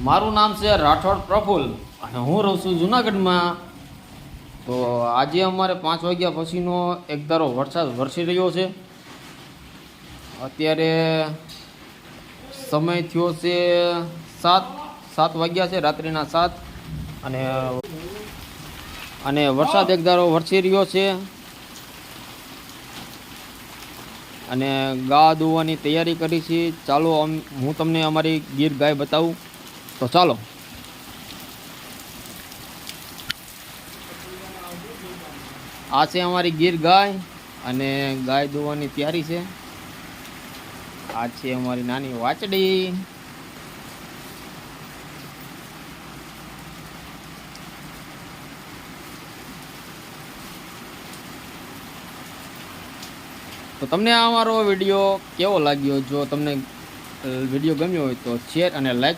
મારું નામ છે રાઠોડ પ્રફુલ્લ અને હું રહું છું જુનાગઢમાં. તો આજે અમારે 5 વાગ્યા પછીનો એક ધારો વરસાદ વરસી રહ્યો છે. અત્યારે સમય થયો છે 7 વાગ્યા છે, રાત્રિના 7. અને વરસાદ એક ધારો વરસી રહ્યો છે અને ગા દોવાની તૈયારી કરી છે. ચાલો હું તમને અમારી ગીર ગાય બતાવું. તો ચાલો. આ છે અમારી ગીર ગાય અને ગાય દોવાની તૈયારી છે. આ છે અમારી નાની વાચડી. તો તમને આ અમારો વિડીયો કેવો લાગ્યો? જો તમને વિડીયો ગમ્યો હોય તો શેર અને લાઈક